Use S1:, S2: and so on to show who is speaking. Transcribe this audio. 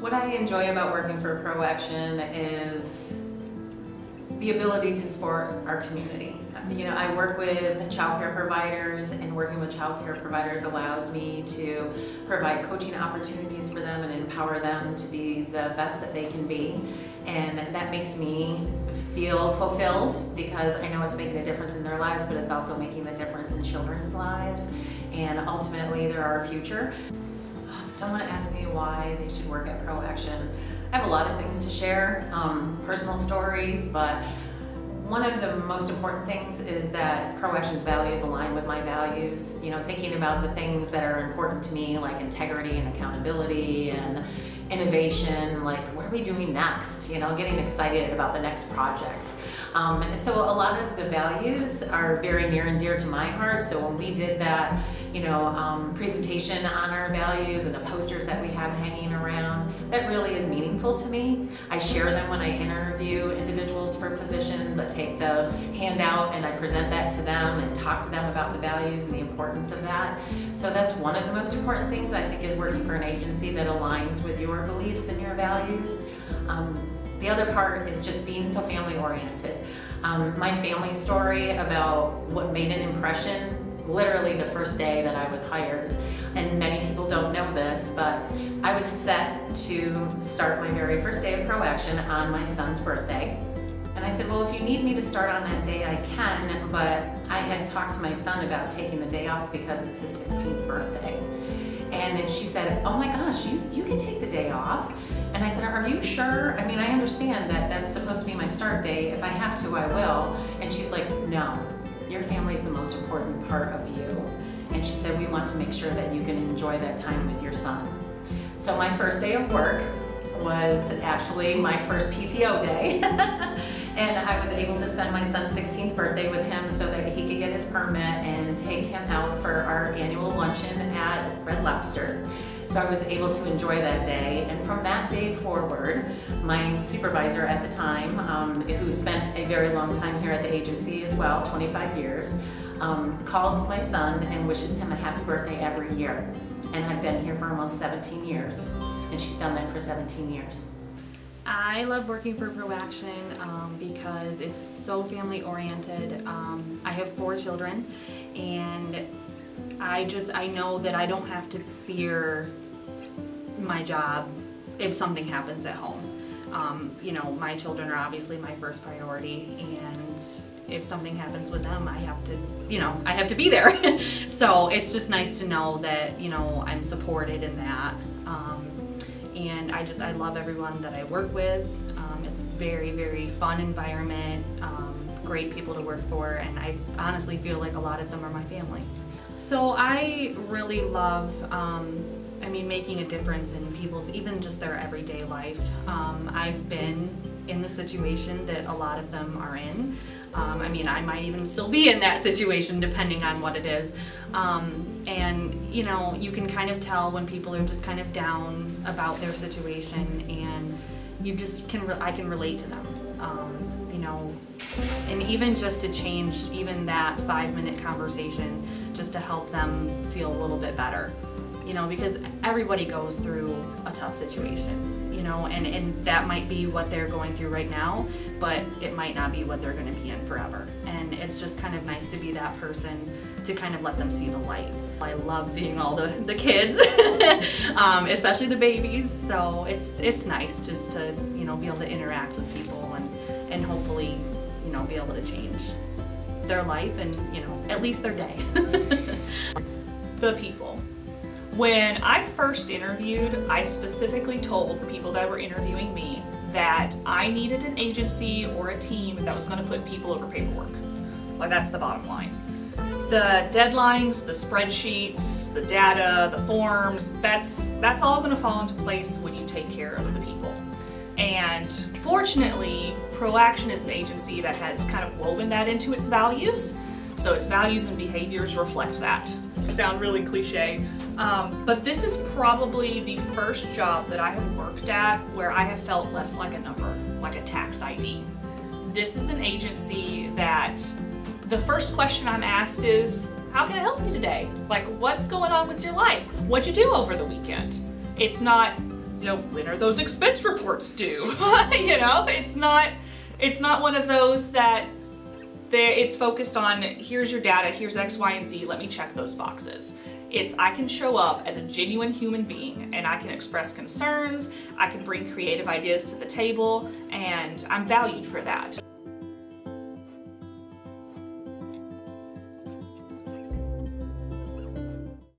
S1: What I enjoy about working for ProAction is the ability to support our community. You know, I work with childcare providers, and working with childcare providers allows me to provide coaching opportunities for them and empower them to be the best that they can be. And that makes me feel fulfilled because I know it's making a difference in their lives, but it's also making a difference in children's lives. And ultimately, they're our future. Someone asked me why they should work at ProAction. I have a lot of things to share, personal stories, but one of the most important things is that ProAction's values align with my values. You know, thinking about the things that are important to me, like integrity and accountability and innovation, like what are we doing next? You know, getting excited about the next project. So a lot of the values are very near and dear to my heart. So when we did that, you know, presentation on our values and the posters that we have hanging around, that really is meaningful to me. I share them when I interview individuals for positions. I take the handout and I present that to them and talk to them about the values and the importance of that. So that's one of the most important things I think, is working for an agency that aligns with your beliefs and your values. The other part is just being so family oriented. My family story about what made an impression literally the first day that I was hired, and many people don't know this, but I was set to start my very first day of ProAction on my son's birthday. And I said, well, if you need me to start on that day, I can, but I had talked to my son about taking the day off because it's his 16th birthday. And she said, oh my gosh, you can take the day off. And I said, are you sure? I mean, I understand that that's supposed to be my start day. If I have to, I will. And she's like, no, your family is the most important part of you. And she said, we want to make sure that you can enjoy that time with your son. So my first day of work was actually my first PTO day. And I was able to spend my son's 16th birthday with him so that he could get his permit and take him out for our annual luncheon at Red Lobster. So I was able to enjoy that day. And from that day forward, my supervisor at the time, who spent a very long time here at the agency as well, 25 years, calls my son and wishes him a happy birthday every year. And I've been here for almost 17 years, and she's done that for 17 years.
S2: I love working for ProAction because it's so family oriented. I have 4 children, and I know that I don't have to fear my job if something happens at home. You know, my children are obviously my first priority, and if something happens with them, I have to be there. So it's just nice to know that, you know, I'm supported in that. And I love everyone that I work with. It's very, very fun environment, great people to work for, and I honestly feel like a lot of them are my family. So I really love, making a difference in people's, even just their everyday life. I've been in the situation that a lot of them are in. I might even still be in that situation depending on what it is. And you know, you can kind of tell when people are just kind of down about their situation, and you just I can relate to them. You know, and even just to change even that 5-minute conversation just to help them feel a little bit better. You know, because everybody goes through a tough situation, you know, and that might be what they're going through right now, but it might not be what they're going to be in forever. And it's just kind of nice to be that person to kind of let them see the light. I love seeing all the kids, especially the babies, so it's nice just to, you know, be able to interact with people and hopefully, you know, be able to change their life and, you know, at least their day.
S3: The people. When I first interviewed, I specifically told the people that were interviewing me that I needed an agency or a team that was going to put people over paperwork. Like, that's the bottom line. The deadlines, the spreadsheets, the data, the forms, that's all going to fall into place when you take care of the people. And fortunately, ProAction is an agency that has kind of woven that into its values. So its values and behaviors reflect that. Sound really cliche, but this is probably the first job that I have worked at where I have felt less like a number, like a tax ID. This is an agency that the first question I'm asked is, how can I help you today? Like, what's going on with your life? What'd you do over the weekend? It's not, you know, when are those expense reports due? You know, it's not one of those that it's focused on, here's your data, here's X, Y, and Z, let me check those boxes. It's, I can show up as a genuine human being and I can express concerns, I can bring creative ideas to the table, and I'm valued for that.